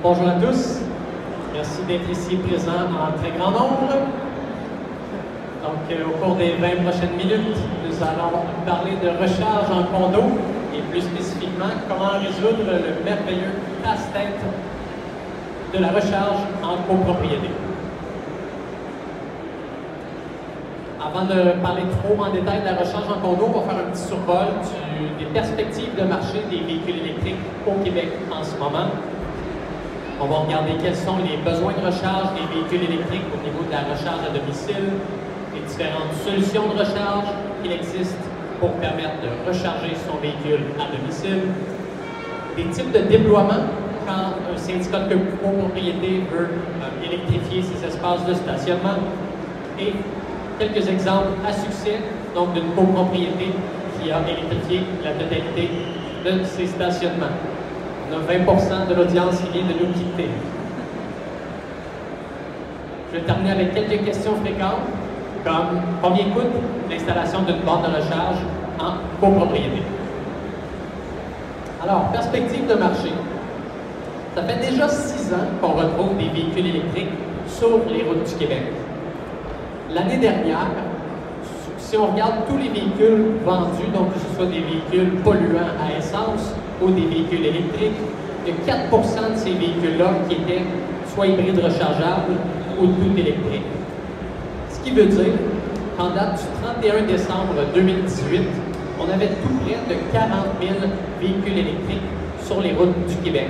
Bonjour à tous. Merci d'être ici présents en très grand nombre. Donc, au cours des 20 prochaines minutes, nous allons parler de recharge en condo et plus spécifiquement comment résoudre le merveilleux casse-tête de la recharge en copropriété. Avant de parler trop en détail de la recharge en condo, on va faire un petit survol des perspectives de marché des véhicules électriques au Québec en ce moment. On va regarder quels sont les besoins de recharge des véhicules électriques au niveau de la recharge à domicile, les différentes solutions de recharge qu'il existe pour permettre de recharger son véhicule à domicile, des types de déploiement quand un syndicat de copropriété veut électrifier ses espaces de stationnement et quelques exemples à succès donc d'une copropriété qui a électrifié la totalité de ses stationnements. On a 20% de l'audience qui vient de nous quitter. Je vais terminer avec quelques questions fréquentes, comme combien coûte l'installation d'une borne de recharge en copropriété? Alors, perspective de marché. Ça fait déjà 6 ans qu'on retrouve des véhicules électriques sur les routes du Québec. L'année dernière, si on regarde tous les véhicules vendus, donc que ce soit des véhicules polluants à essence ou des véhicules électriques, il y a 4% de ces véhicules-là qui étaient soit hybrides rechargeables ou tout électriques. Ce qui veut dire qu'en date du 31 décembre 2018, on avait tout près de 40 000 véhicules électriques sur les routes du Québec.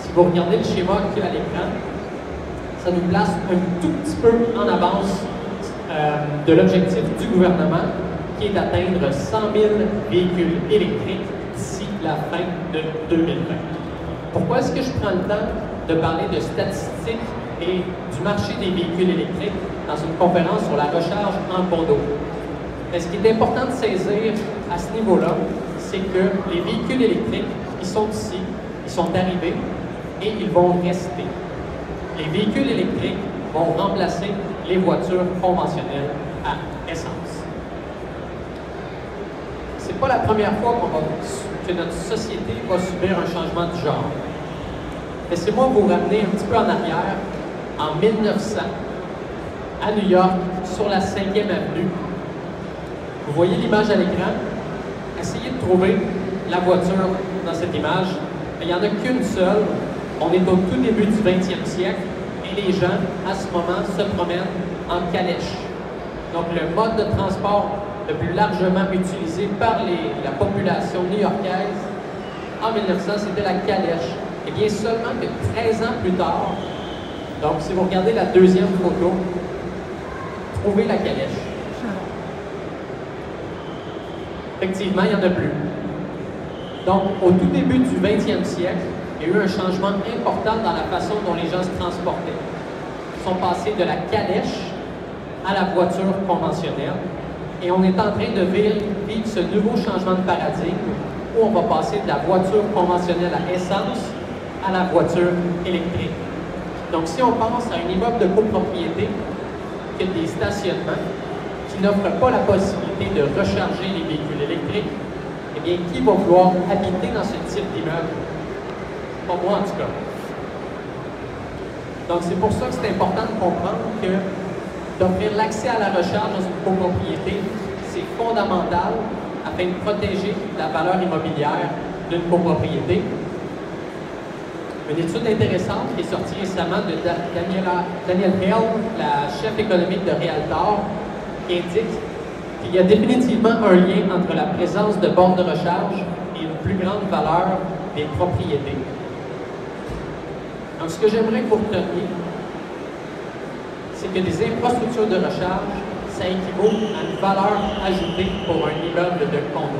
Si vous regardez le schéma qui est à l'écran, ça nous place un tout petit peu en avance de l'objectif du gouvernement qui est d'atteindre 100 000 véhicules électriques d'ici la fin de 2020. Pourquoi est-ce que je prends le temps de parler de statistiques et du marché des véhicules électriques dans une conférence sur la recharge en condo? Mais ce qui est important de saisir à ce niveau-là, c'est que les véhicules électriques, ils sont ici, ils sont arrivés et ils vont rester. Les véhicules électriques vont remplacer les voitures conventionnelles à essence. C'est pas la première fois que notre société va subir un changement du genre. Laissez-moi vous ramener un petit peu en arrière, en 1900, à New York, sur la 5e avenue. Vous voyez l'image à l'écran? Essayez de trouver la voiture dans cette image. Il n'y en a qu'une seule. On est au tout début du 20e siècle. Les gens, à ce moment, se promènent en calèche. Donc, le mode de transport le plus largement utilisé par la population new-yorkaise en 1900, c'était la calèche. Et bien, seulement que 13 ans plus tard, donc si vous regardez la deuxième photo, trouvez la calèche. Effectivement, il n'y en a plus. Donc, au tout début du 20e siècle, il y a eu un changement important dans la façon dont les gens se transportaient. Ils sont passés de la calèche à la voiture conventionnelle et on est en train de vivre ce nouveau changement de paradigme où on va passer de la voiture conventionnelle à essence à la voiture électrique. Donc si on pense à un immeuble de copropriété qui a des stationnements qui n'offrent pas la possibilité de recharger les véhicules électriques, eh bien qui va vouloir habiter dans ce type d'immeuble? Pas moi, en tout cas. Donc, c'est pour ça que c'est important de comprendre que d'offrir l'accès à la recharge dans une copropriété, c'est fondamental afin de protéger la valeur immobilière d'une copropriété. Une étude intéressante qui est sortie récemment de Danielle Hale, la chef économique de Realtor, qui indique qu'il y a définitivement un lien entre la présence de bornes de recharge et une plus grande valeur des propriétés. Donc, ce que j'aimerais que vous reteniez, c'est que des infrastructures de recharge, ça équivaut à une valeur ajoutée pour un immeuble de condo.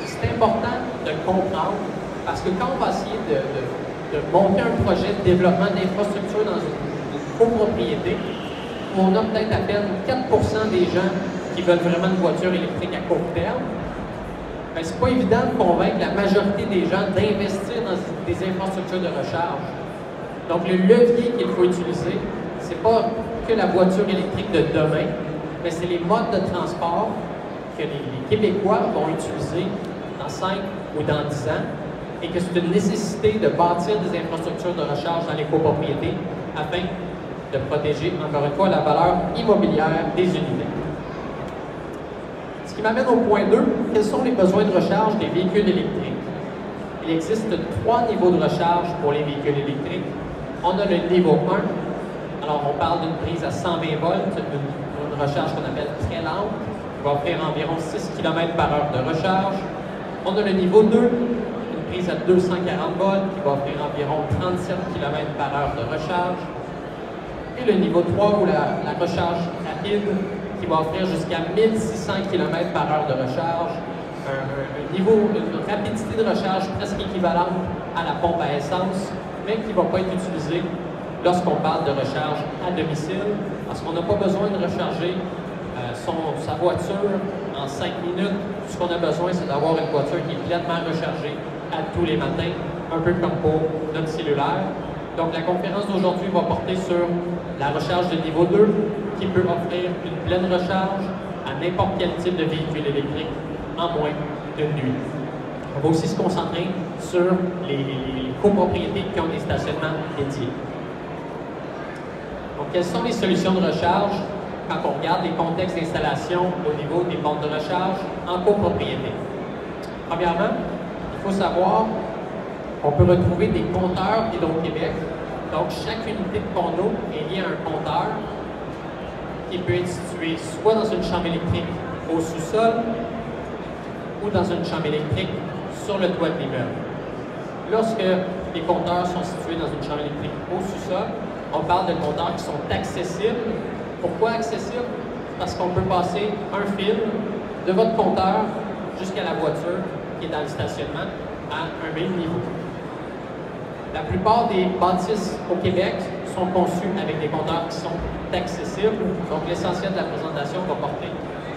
C'est important de le comprendre parce que quand on va essayer de monter un projet de développement d'infrastructures dans une copropriété, où on a peut-être à peine 4% des gens qui veulent vraiment une voiture électrique à court terme, bien, c'est pas évident de convaincre la majorité des gens d'investir dans des infrastructures de recharge. Donc, le levier qu'il faut utiliser, c'est pas que la voiture électrique de demain, mais c'est les modes de transport que les Québécois vont utiliser dans 5 ou dans 10 ans et que c'est une nécessité de bâtir des infrastructures de recharge dans les copropriétés afin de protéger, encore une fois, la valeur immobilière des unités. Ce qui m'amène au point 2, quels sont les besoins de recharge des véhicules électriques? Il existe 3 niveaux de recharge pour les véhicules électriques. On a le niveau 1, alors on parle d'une prise à 120 volts, une recharge qu'on appelle très lente, qui va offrir environ 6 km/h de recharge. On a le niveau 2, une prise à 240 volts, qui va offrir environ 37 km/h de recharge. Et le niveau 3, ou la recharge rapide, qui va offrir jusqu'à 1600 km/h de recharge, une rapidité de recharge presque équivalente à la pompe à essence, mais qui ne va pas être utilisée lorsqu'on parle de recharge à domicile, parce qu'on n'a pas besoin de recharger sa voiture en 5 minutes. Tout ce qu'on a besoin, c'est d'avoir une voiture qui est pleinement rechargée à tous les matins, un peu comme pour notre cellulaire. Donc la conférence d'aujourd'hui va porter sur la recharge de niveau 2, qui peut offrir une pleine recharge à n'importe quel type de véhicule électrique en moins d'une nuit. On va aussi se concentrer sur les copropriétés qui ont des stationnements dédiés. Donc, quelles sont les solutions de recharge quand on regarde les contextes d'installation au niveau des bornes de recharge en copropriété? Premièrement, il faut savoir qu'on peut retrouver des compteurs Hydro-Québec. Donc, chaque unité de condo est liée à un compteur qui peut être situé soit dans une chambre électrique au sous-sol ou dans une chambre électrique sur le toit de l'immeuble. Lorsque les compteurs sont situés dans une chambre électrique au sous-sol, on parle de compteurs qui sont accessibles. Pourquoi accessibles? Parce qu'on peut passer un fil de votre compteur jusqu'à la voiture qui est dans le stationnement à un même niveau. La plupart des bâtisses au Québec sont conçues avec des compteurs qui sont accessibles, donc l'essentiel de la présentation va porter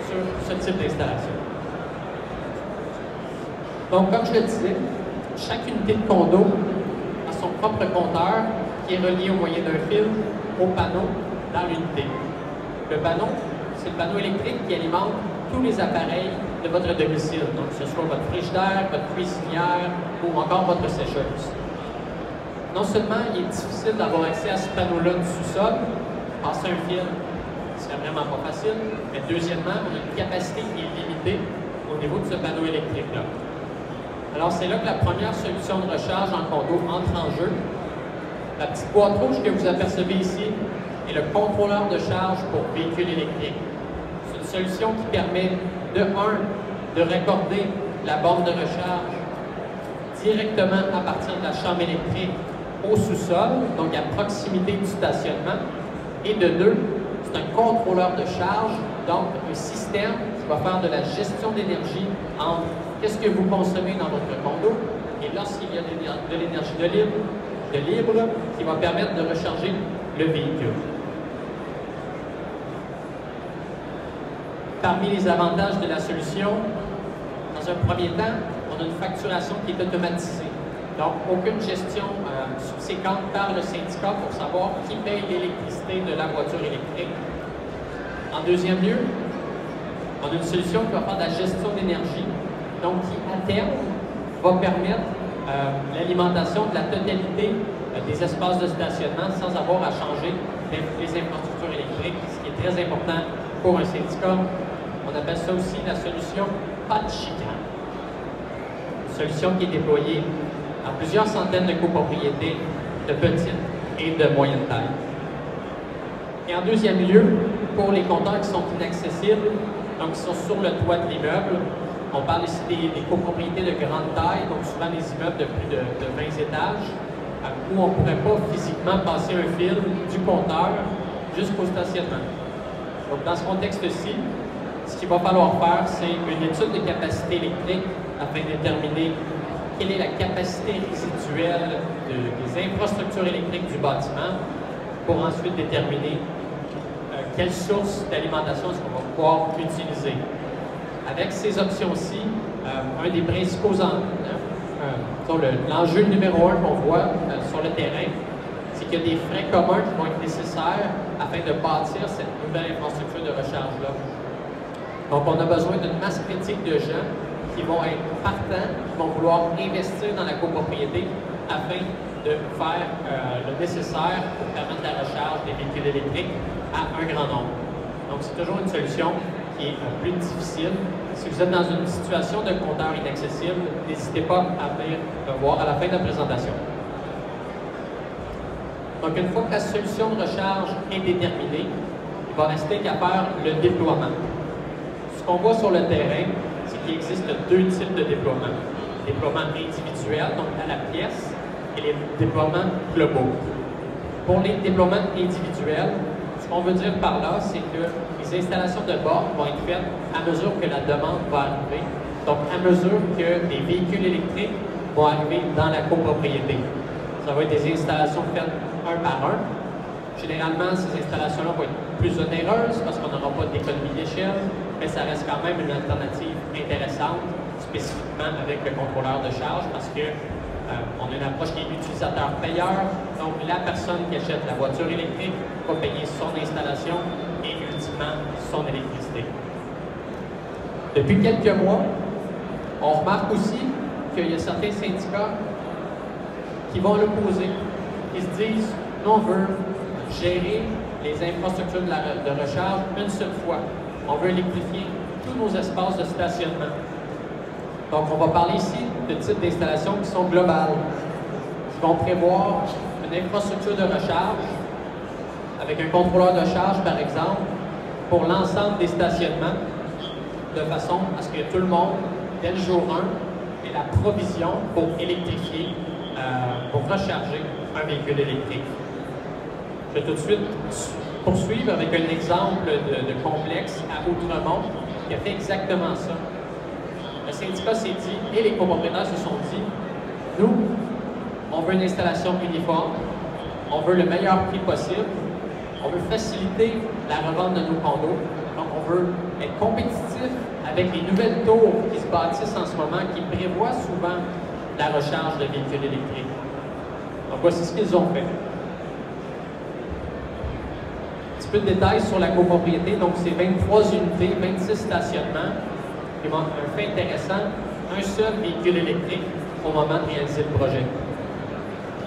sur ce type d'installation. Donc, comme je le disais, chaque unité de condo a son propre compteur qui est relié au moyen d'un fil au panneau dans l'unité. Le panneau, c'est le panneau électrique qui alimente tous les appareils de votre domicile, donc que ce soit votre frigidaire, votre cuisinière ou encore votre sécheuse. Non seulement il est difficile d'avoir accès à ce panneau-là du sous-sol, passer un fil, c'est vraiment pas facile, mais deuxièmement, on a une capacité qui est limitée au niveau de ce panneau électrique-là. Alors, c'est là que la première solution de recharge en condo entre en jeu. La petite boîte rouge que vous apercevez ici est le contrôleur de charge pour véhicules électriques. C'est une solution qui permet, de 1, de raccorder la borne de recharge directement à partir de la chambre électrique au sous-sol, donc à proximité du stationnement, et de 2, c'est un contrôleur de charge, donc un système qui va faire de la gestion d'énergie entre qu'est-ce que vous consommez dans votre condo et lorsqu'il y a de l'énergie de libre qui va permettre de recharger le véhicule. Parmi les avantages de la solution, dans un premier temps, on a une facturation qui est automatisée. Donc, aucune gestion subséquente par le syndicat pour savoir qui paye l'électricité de la voiture électrique. En deuxième lieu, on a une solution qui va faire de la gestion d'énergie, donc qui, à terme, va permettre l'alimentation de la totalité des espaces de stationnement sans avoir à changer les infrastructures électriques, ce qui est très important pour un syndicat. On appelle ça aussi la solution pas de chicane. Une solution qui est déployée dans plusieurs centaines de copropriétés de petite et de moyenne taille. Et en deuxième lieu, pour les compteurs qui sont inaccessibles, donc qui sont sur le toit de l'immeuble, on parle ici des copropriétés de grande taille, donc souvent des immeubles de plus de 20 étages, où on ne pourrait pas physiquement passer un fil du compteur jusqu'au stationnement. Donc dans ce contexte-ci, ce qu'il va falloir faire, c'est une étude de capacité électrique afin de déterminer quelle est la capacité résiduelle des infrastructures électriques du bâtiment pour ensuite déterminer quelle source d'alimentation est-ce qu'on va pouvoir utiliser. Avec ces options-ci, un des principaux l'enjeu numéro 1 qu'on voit sur le terrain, c'est qu'il y a des frais communs qui vont être nécessaires afin de bâtir cette nouvelle infrastructure de recharge-là. Donc, on a besoin d'une masse critique de gens qui vont être partants, qui vont vouloir investir dans la copropriété afin de faire le nécessaire pour permettre la recharge des véhicules électriques à un grand nombre. Donc, c'est toujours une solution qui est plus difficile. Si vous êtes dans une situation de compteur inaccessible, n'hésitez pas à venir me voir à la fin de la présentation. Donc, une fois que la solution de recharge est déterminée, il va rester qu'à faire le déploiement. Ce qu'on voit sur le terrain, c'est qu'il existe deux types de déploiement. Déploiement individuel, donc à la pièce, et les déploiements globaux. Pour les déploiements individuels, ce qu'on veut dire par là, c'est que les installations de bornes vont être faites à mesure que la demande va arriver, donc à mesure que les véhicules électriques vont arriver dans la copropriété. Ça va être des installations faites un par un. Généralement, ces installations-là vont être plus onéreuses parce qu'on n'aura pas d'économie d'échelle, mais ça reste quand même une alternative intéressante, spécifiquement avec le contrôleur de charge, parce que on a une approche qui est utilisateur-payeur. Donc, la personne qui achète la voiture électrique va payer son installation et ultimement son électricité. Depuis quelques mois, on remarque aussi qu'il y a certains syndicats qui vont l'opposer, qui se disent « nous, on veut gérer les infrastructures de recharge une seule fois. On veut électrifier tous nos espaces de stationnement. » Donc, on va parler ici de types d'installations qui sont globales, qui vont prévoir une infrastructure de recharge avec un contrôleur de charge, par exemple, pour l'ensemble des stationnements, de façon à ce que tout le monde, dès le jour 1, ait la provision pour électrifier, pour recharger un véhicule électrique. Je vais tout de suite poursuivre avec un exemple de complexe à Outremont qui a fait exactement ça. Le syndicat s'est dit, et les copropriétaires se sont dit, nous, on veut une installation uniforme, on veut le meilleur prix possible, on veut faciliter la revente de nos condos, donc on veut être compétitif avec les nouvelles tours qui se bâtissent en ce moment, qui prévoient souvent la recharge de véhicules électriques. Donc voici ce qu'ils ont fait. Un petit peu de détails sur la copropriété, donc c'est 23 unités, 26 stationnements. Qui montre un fait intéressant, un seul véhicule électrique au moment de réaliser le projet.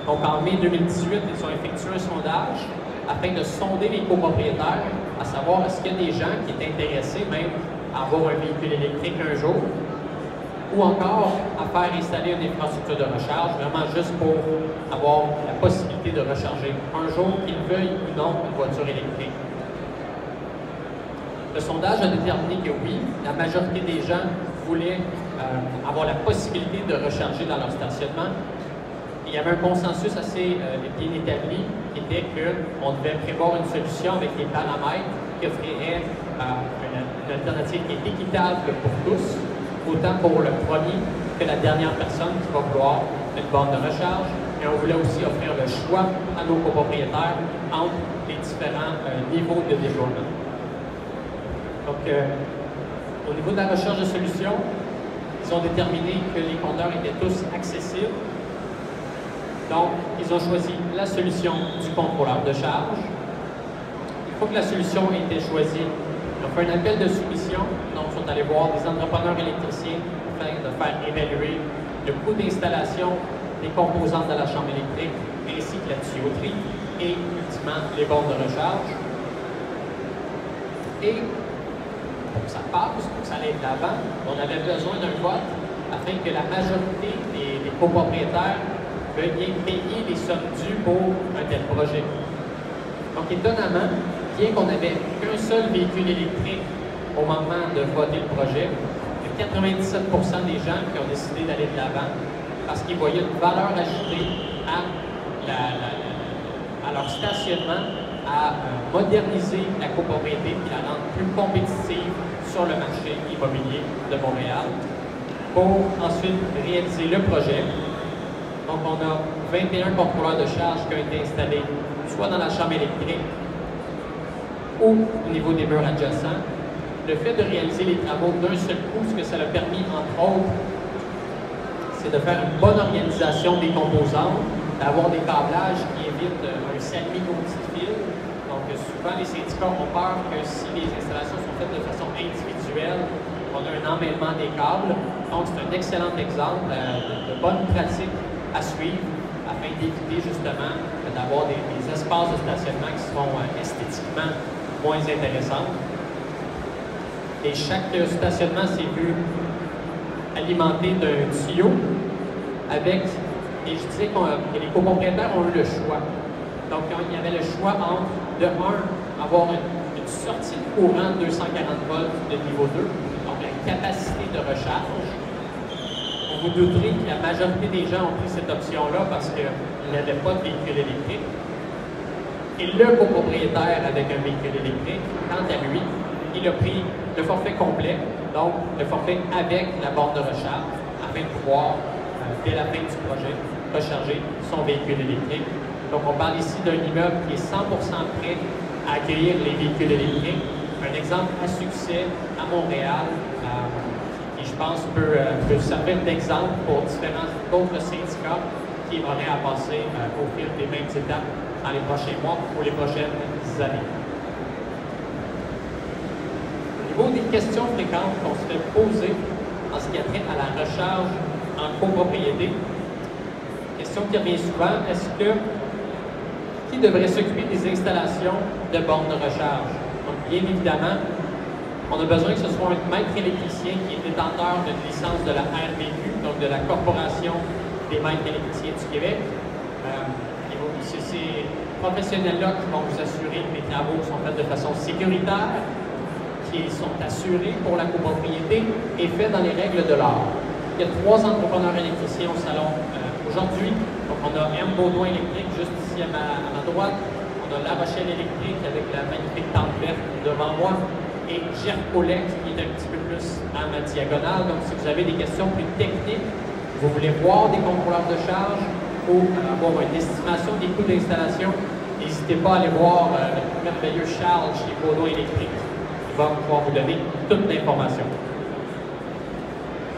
Donc en mai 2018, ils ont effectué un sondage afin de sonder les copropriétaires, à savoir est-ce qu'il y a des gens qui étaient intéressés même à avoir un véhicule électrique un jour, ou encore à faire installer une infrastructure de recharge, vraiment juste pour avoir la possibilité de recharger un jour, qu'ils veuillent ou non une voiture électrique. Le sondage a déterminé que oui, la majorité des gens voulaient avoir la possibilité de recharger dans leur stationnement. Il y avait un consensus assez bien établi qui était qu'on devait prévoir une solution avec des paramètres qui offrirait une alternative qui est équitable pour tous, autant pour le premier que la dernière personne qui va vouloir une borne de recharge. Et on voulait aussi offrir le choix à nos copropriétaires entre les différents niveaux de déploiement. Donc, au niveau de la recherche de solutions, ils ont déterminé que les compteurs étaient tous accessibles. Donc, ils ont choisi la solution du contrôleur de charge. Une fois que la solution a été choisie, ils ont fait un appel de soumission. Donc, ils sont allés voir des entrepreneurs électriciens afin de faire évaluer le coût d'installation des composantes de la chambre électrique ainsi que la tuyauterie et, ultimement, les bornes de recharge. Et pour que ça passe, pour que ça aille de l'avant, on avait besoin d'un vote afin que la majorité des copropriétaires veuillent bien payer les sommes dues pour un tel projet. Donc, étonnamment, bien qu'on n'avait qu'un seul véhicule électrique au moment de voter le projet, il y a 97% des gens qui ont décidé d'aller de l'avant parce qu'ils voyaient une valeur ajoutée à leur stationnement, à moderniser la copropriété et la rendre plus compétitive sur le marché immobilier de Montréal pour ensuite réaliser le projet. Donc, on a 21 contrôleurs de charge qui ont été installés soit dans la chambre électrique ou au niveau des murs adjacents. Le fait de réaliser les travaux d'un seul coup, ce que ça a permis, entre autres, c'est de faire une bonne organisation des composantes, d'avoir des câblages qui évitent un salut au petit fil. Donc, souvent, les syndicats ont peur que si les installations sont faites de façon individuelle, on a un emmêlement des câbles. Donc, c'est un excellent exemple de bonne pratique à suivre afin d'éviter justement d'avoir des espaces de stationnement qui seront esthétiquement moins intéressants. Et chaque stationnement s'est vu alimenté d'un tuyau avec, et je disais que les copropriétaires ont eu le choix. Donc, il y avait le choix entre, de 1, avoir une sortie de courant de 240 volts de niveau 2, donc la capacité de recharge. Vous vous douterez que la majorité des gens ont pris cette option-là parce qu'ils n'avaient pas de véhicule électrique. Et le copropriétaire avec un véhicule électrique, quant à lui, il a pris le forfait complet, donc le forfait avec la borne de recharge, afin de pouvoir, dès la fin du projet, recharger son véhicule électrique. Donc, on parle ici d'un immeuble qui est 100% prêt à accueillir les véhicules électriques. Un exemple à succès à Montréal, qui, je pense, peut servir d'exemple pour différents autres syndicats qui auraient à passer au fil des mêmes étapes dans les prochains mois ou les prochaines années. Au niveau des questions fréquentes qu'on se fait poser en ce qui a trait à la recharge en copropriété, question qui revient souvent, est-ce que qui devrait s'occuper des installations de bornes de recharge? Donc, bien évidemment, on a besoin que ce soit un maître électricien qui est détenteur d'une licence de la RVQ, donc de la Corporation des maîtres électriciens du Québec. C'est ces professionnels-là qui vont vous assurer que les travaux sont faits de façon sécuritaire, qui sont assurés pour la copropriété et faits dans les règles de l'art. Il y a 3 entrepreneurs électriciens au salon aujourd'hui. Donc, on a M. Baudouin électrique juste ici à ma droite. On a La Rochelle électrique avec la magnifique tente verte devant moi. Et Gercolec qui est un petit peu plus à ma diagonale. Donc, si vous avez des questions plus techniques, vous voulez voir des contrôleurs de charge ou avoir une estimation des coûts d'installation, n'hésitez pas à aller voir le merveilleux Charles chez Baudouin électrique. Il va pouvoir vous donner toute l'information.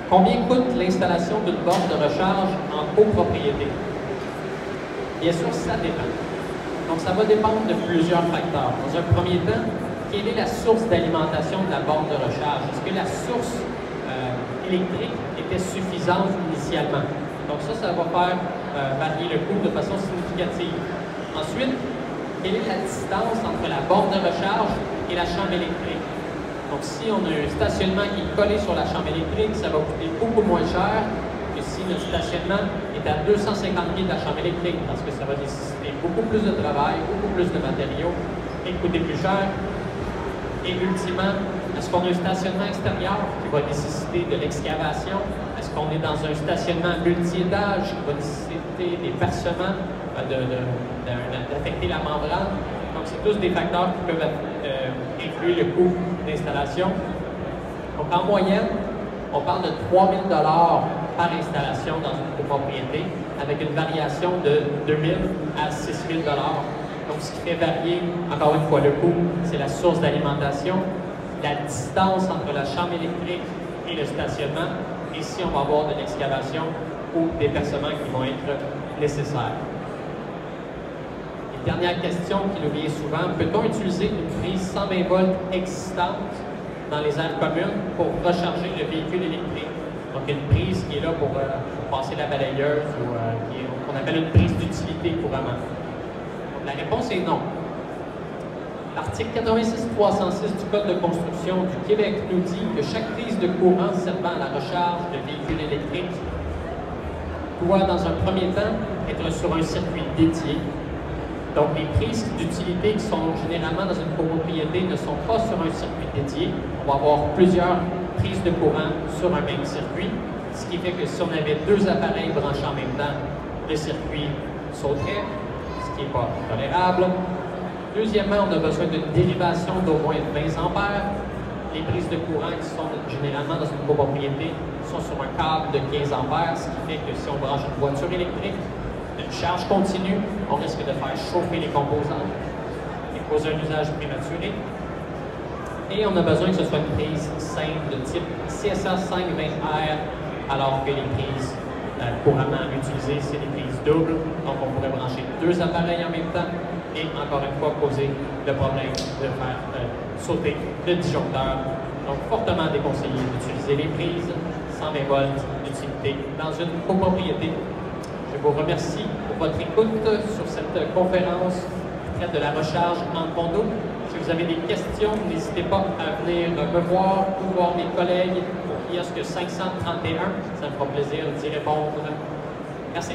Combien coûte l'installation d'une borne de recharge en copropriété? Bien sûr, ça dépend. Donc, ça va dépendre de plusieurs facteurs. Dans un premier temps, quelle est la source d'alimentation de la borne de recharge? Est-ce que la source électrique était suffisante initialement? Donc, ça va faire varier le coût de façon significative. Ensuite, quelle est la distance entre la borne de recharge et la chambre électrique? Donc, si on a un stationnement qui est collé sur la chambre électrique, ça va coûter beaucoup moins cher que si notre stationnement est à 250 pieds de la chambre électrique, parce que ça va nécessiter beaucoup plus de travail, beaucoup plus de matériaux et coûter plus cher. Et ultimement, est-ce qu'on a un stationnement extérieur qui va nécessiter de l'excavation? Est-ce qu'on est dans un stationnement multi-étage qui va nécessiter des percements, d'affecter la membrane? Donc, c'est tous des facteurs qui peuvent influer le coût d'installation. Donc, en moyenne, on parle de 3 000 $ par installation dans une copropriété, avec une variation de 2 000 à 6 000 $. Donc, ce qui fait varier, encore une fois, le coût, c'est la source d'alimentation, la distance entre la chambre électrique et le stationnement, et si on va avoir de l'excavation ou des percements qui vont être nécessaires. Et dernière question qui nous vient souvent, peut-on utiliser une prise 120 volts existante dans les aires communes pour recharger le véhicule électrique? Donc, une prise qui est là pour passer la balayeuse ou qu'on appelle une prise d'utilité couramment. La réponse est non. L'article 86.306 du Code de construction du Québec nous dit que chaque prise de courant servant à la recharge de véhicules électriques doit, dans un premier temps, être sur un circuit dédié. Donc, les prises d'utilité qui sont généralement dans une copropriété ne sont pas sur un circuit dédié. On va avoir plusieurs prises de courant sur un même circuit, ce qui fait que si on avait 2 appareils branchés en même temps, le circuit sauterait, ce qui n'est pas tolérable. Deuxièmement, on a besoin d'une dérivation d'au moins 20 ampères. Les prises de courant qui sont généralement dans une copropriété sont sur un câble de 15 ampères, ce qui fait que si on branche une voiture électrique, une charge continue, on risque de faire chauffer les composants et causer un usage prématuré. Et on a besoin que ce soit une prise simple de type CSA 520R, alors que les prises couramment utilisées, c'est des prises doubles. Donc, on pourrait brancher 2 appareils en même temps et, encore une fois, causer le problème de faire sauter le disjoncteur. Donc, fortement déconseillé d'utiliser les prises 420 volts d'utilité dans une copropriété. Je vous remercie pour votre écoute sur cette conférence qui traite de la recharge en condo. Si vous avez des questions, n'hésitez pas à venir me voir ou voir mes collègues au kiosque 531. Ça me fera plaisir d'y répondre. Merci.